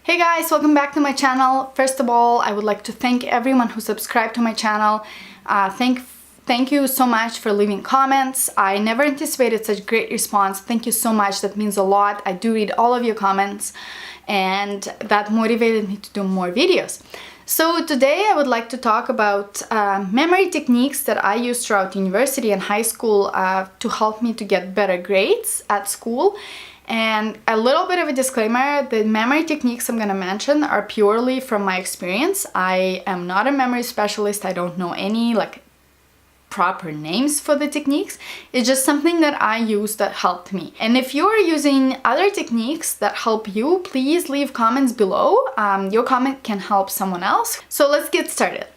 Hey guys, welcome back to my channel. First of all, I would like to thank everyone who subscribed to my channel. Thank you so much for leaving comments. I never anticipated such great response. Thank you so much. That means a lot. I do read all of your comments and that motivated me to do more videos. So today I would like to talk about memory techniques that I used throughout university and high school to help me to get better grades at school. And a little bit of a disclaimer, the memory techniques I'm going to mention are purely from my experience. I am not a memory specialist. I don't know any proper names for the techniques. It's just something that I use that helped me. And if you're using other techniques that help you, please leave comments below. Your comment can help someone else. So let's get started.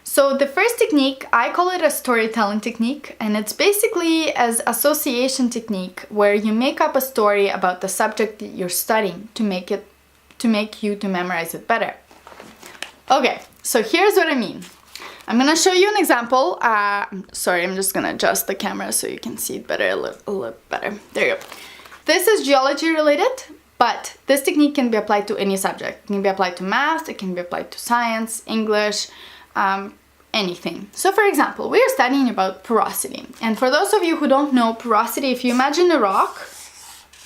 So the first technique, I call it a storytelling technique, and it's basically as association technique where you make up a story about the subject that you're studying to make you memorize it better. Okay, so here's what I mean. I'm gonna show you an example. Sorry, I'm just gonna adjust the camera so you can see it better, a little better. There you go. This is geology related, but this technique can be applied to any subject. It can be applied to math, it can be applied to science, English, anything. So for example, we are studying about porosity. And for those of you who don't know porosity, if you imagine a rock,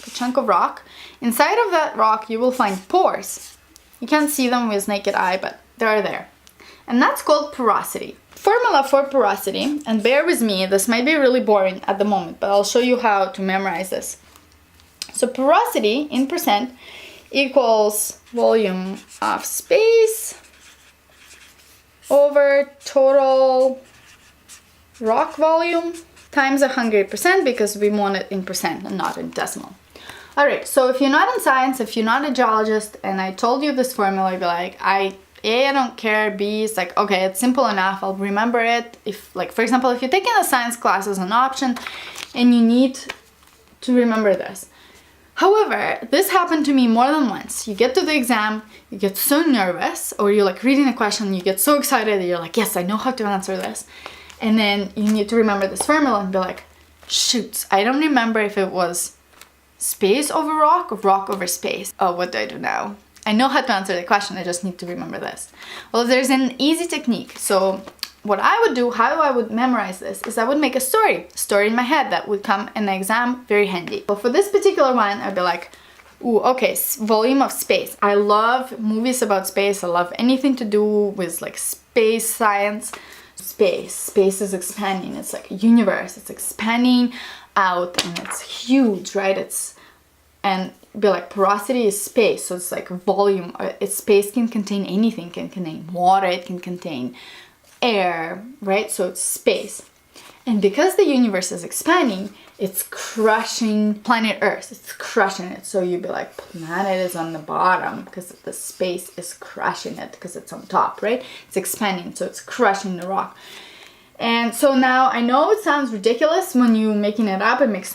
a chunk of rock, inside of that rock you will find pores. You can't see them with naked eye, but they're there. And that's called porosity. Formula for porosity, and bear with me, this might be really boring at the moment, but I'll show you how to memorize this. So porosity in percent equals volume of space over total rock volume times 100% because we want it in percent and not in decimal. Alright, so if you're not in science, if you're not a geologist, and I told you this formula, you'd be like, I don't care, B, it's like, okay, it's simple enough, I'll remember it. If, for example, if you're taking a science class as an option and you need to remember this. However, this happened to me more than once. You get to the exam, you get so nervous, or you're reading a question, you get so excited that you're like, yes, I know how to answer this. And then you need to remember this formula and be like, shoots, I don't remember if it was space over rock or rock over space. Oh, what do I do now? I know how to answer the question, I just need to remember this. Well, there's an easy technique. So what I would do, how I would memorize this, is I would make a story in my head that would come in the exam very handy. But for this particular one, I'd be like, ooh, okay, volume of space. I love movies about space. I love anything to do with space science. Space is expanding. It's like a universe. It's expanding out and it's huge, right? And be like, porosity is space, so it's like volume. Space can contain anything. It can contain water, it can contain air, right? So it's space. And because the universe is expanding, it's crushing planet Earth. It's crushing it. So you'd be like, planet is on the bottom because the space is crushing it because it's on top, right? It's expanding, so it's crushing the rock. And so now I know it sounds ridiculous when you're making it up. It makes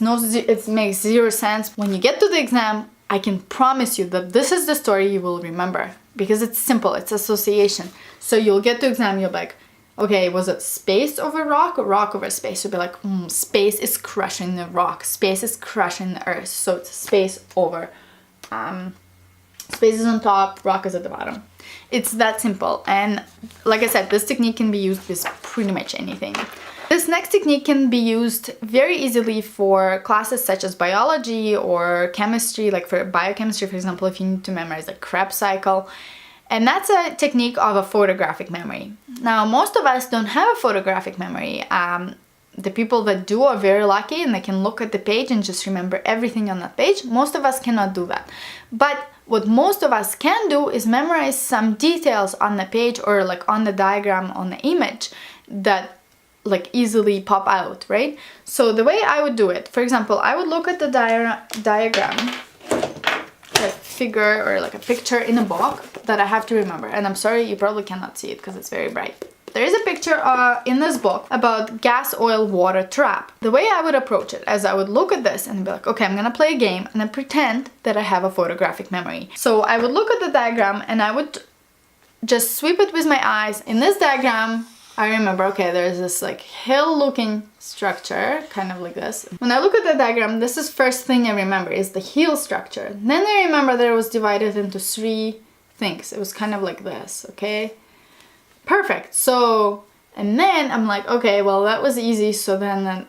zero sense. When you get to the exam, I can promise you that this is the story you will remember because it's simple. It's association. So you'll get to exam, you'll be like, okay, was it space over rock or rock over space? You'll be like, space is crushing the rock. Space is crushing the earth. So it's space over. Space is on top, rock is at the bottom. It's that simple. And like I said, this technique can be used with pretty much anything. This next technique can be used very easily for classes such as biology or chemistry, like for biochemistry, for example, if you need to memorize the Krebs cycle. And that's a technique of a photographic memory. Now, most of us don't have a photographic memory. The people that do are very lucky and they can look at the page and just remember everything on that page. Most of us cannot do that. But what most of us can do is memorize some details on the page or on the diagram, on the image that easily pop out, right? So the way I would do it, for example, I would look at the diagram, a figure or a picture in a book that I have to remember. And I'm sorry, you probably cannot see it because it's very bright. There is a picture in this book about gas, oil, water trap. The way I would approach it is I would look at this and be like, okay, I'm gonna play a game and then pretend that I have a photographic memory. So I would look at the diagram and I would just sweep it with my eyes. In this diagram, I remember, okay, there's this hill-looking structure, kind of like this. When I look at the diagram, this is first thing I remember, is the hill structure. Then I remember that it was divided into three things. It was kind of like this, okay? Perfect. So, and then I'm like, okay, well, that was easy. So then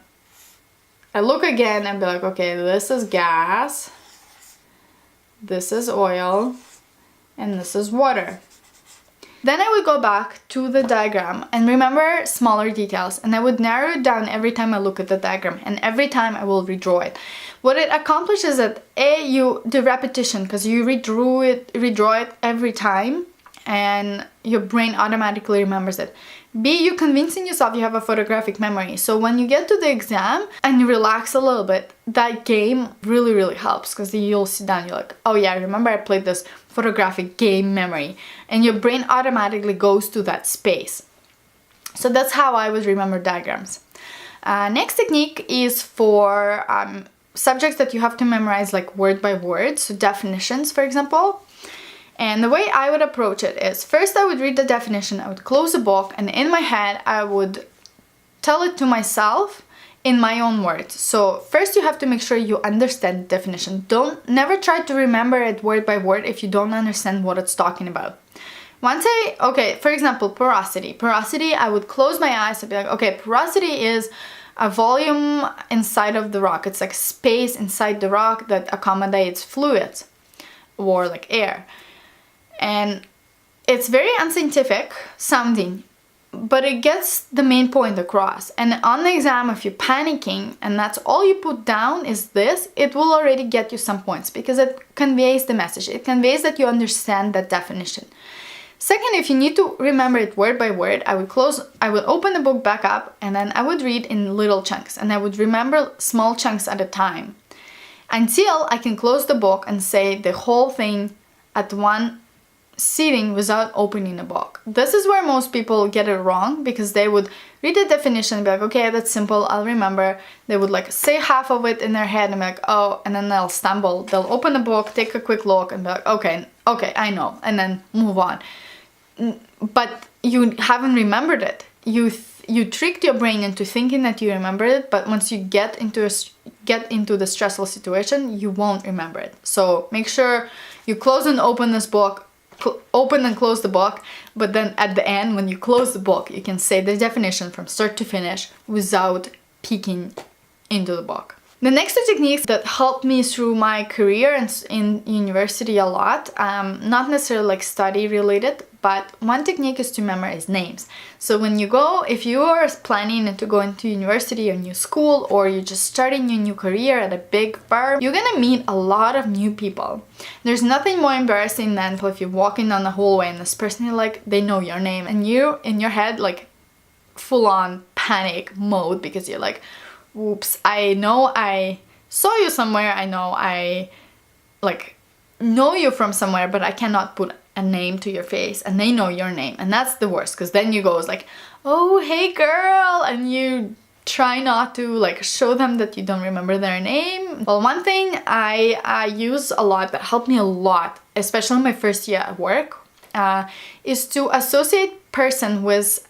I look again and be like, okay, this is gas, this is oil, and this is water. Then I would go back to the diagram and remember smaller details, and I would narrow it down every time I look at the diagram, and every time I will redraw it. What it accomplishes is that the repetition, because you redraw it every time, and your brain automatically remembers it. B, you convincing yourself you have a photographic memory. So when you get to the exam and you relax a little bit, that game really, really helps, because you'll sit down, you're like, oh yeah, I remember I played this photographic game memory, and your brain automatically goes to that space. So that's how I would remember diagrams. Next technique is for subjects that you have to memorize like word by word, so definitions, for example. And the way I would approach it is, first I would read the definition, I would close the book, and in my head I would tell it to myself in my own words. So first you have to make sure you understand the definition. Never try to remember it word by word if you don't understand what it's talking about. For example, porosity. Porosity, I would close my eyes and be like, okay, porosity is a volume inside of the rock. It's like space inside the rock that accommodates fluids or like air. And it's very unscientific sounding, but it gets the main point across. And on the exam, if you're panicking and that's all you put down is this, it will already get you some points because it conveys the message. It conveys that you understand that definition. Second, if you need to remember it word by word, I would open the book back up, and then I would read in little chunks, and I would remember small chunks at a time until I can close the book and say the whole thing at one sitting without opening the book. This is where most people get it wrong, because they would read the definition and be like, okay, that's simple, I'll remember. They would like say half of it in their head and be like, oh, and then they'll stumble. They'll open the book, take a quick look and be like, okay, I know, and then move on. But you haven't remembered it. You tricked your brain into thinking that you remembered it, but once you get into the stressful situation, you won't remember it. So make sure you close and open this book, open and close the book, but then at the end, when you close the book, you can say the definition from start to finish without peeking into the book. The next two techniques that helped me through my career and in university a lot, not necessarily like study related, but one technique is to memorize names. So if you are planning to go into university or new school, or you're just starting your new career at a big firm, you're gonna meet a lot of new people. There's nothing more embarrassing than if you're walking down the hallway and this person, they know your name, and you in your head, full on panic mode, because you're like, oops, I know I saw you somewhere, I know I know you from somewhere, but I cannot put a name to your face, and they know your name, and that's the worst, because then you go oh, hey girl, and you try not to show them that you don't remember their name. Well, one thing I use a lot that helped me a lot, especially my first year at work, is to associate person with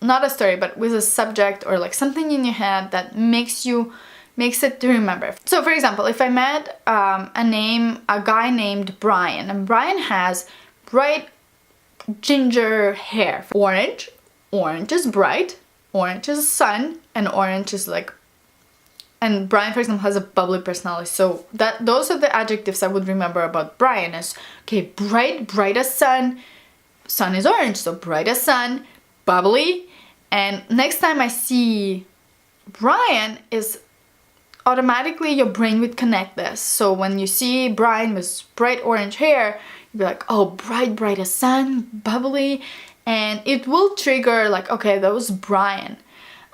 not a story, but with a subject or something in your head that makes it to remember. So for example, if I met a guy named Brian, and Brian has bright ginger hair. Orange is bright, orange is sun, and orange is and Brian, for example, has a bubbly personality. So those are the adjectives I would remember about Brian is, okay, bright as sun is orange, so bright as sun, bubbly. And next time I see Brian, is automatically your brain would connect this. So when you see Brian with bright orange hair, you'd be like, oh, bright as sun, bubbly, and it will trigger okay, that was Brian.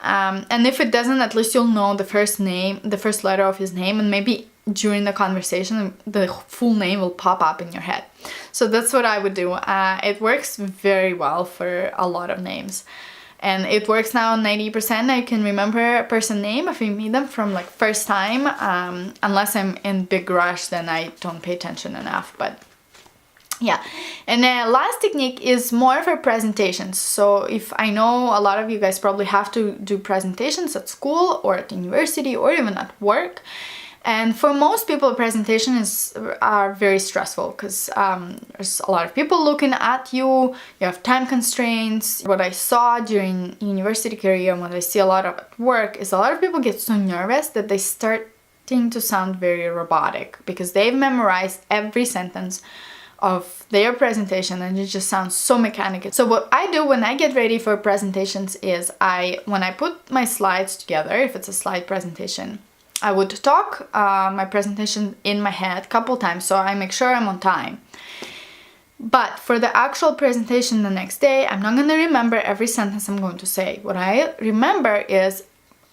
And if it doesn't, at least you'll know the first letter of his name, and maybe during the conversation the full name will pop up in your head. So that's what I would do. It works very well for a lot of names. And it works now 90%. I can remember a person name if I meet them from first time. Unless I'm in big rush, then I don't pay attention enough. But yeah. And the last technique is more for presentations. So if I know a lot of you guys probably have to do presentations at school or at university or even at work. And for most people, presentations are very stressful because there's a lot of people looking at you, you have time constraints. What I saw during university career and what I see a lot of at work is a lot of people get so nervous that they start to sound very robotic because they've memorized every sentence of their presentation and it just sounds so mechanical. So what I do when I get ready for presentations is when I put my slides together, if it's a slide presentation, I would talk my presentation in my head a couple times so I make sure I'm on time. But for the actual presentation the next day, I'm not going to remember every sentence I'm going to say. What I remember is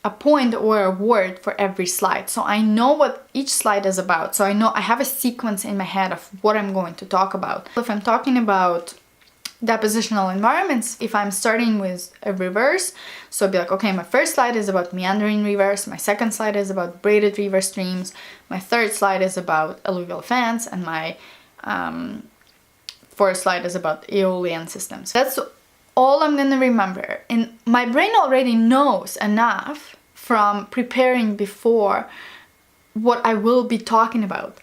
a point or a word for every slide. So I know what each slide is about. So I know I have a sequence in my head of what I'm going to talk about. If I'm talking about depositional environments, if I'm starting with a reverse, so I'd be like, okay, my first slide is about meandering rivers, my second slide is about braided river streams, my third slide is about alluvial fans, and my fourth slide is about aeolian systems. That's all I'm gonna remember. And my brain already knows enough from preparing before what I will be talking about.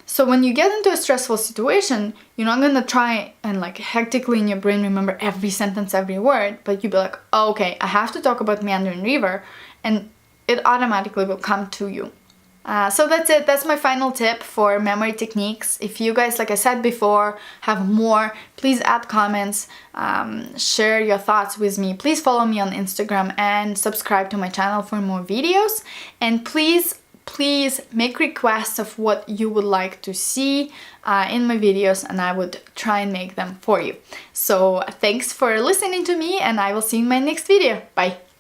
So when you get into a stressful situation, you're not gonna try and like hectically in your brain remember every sentence, every word, but you'll be like, oh, okay, I have to talk about meandering river, and it automatically will come to you. So that's it. That's my final tip for memory techniques. If you guys, like I said before, have more, please add comments, share your thoughts with me. Please follow me on Instagram and subscribe to my channel for more videos. And please make requests of what you would like to see in my videos, and I would try and make them for you. So thanks for listening to me, and I will see you in my next video. Bye!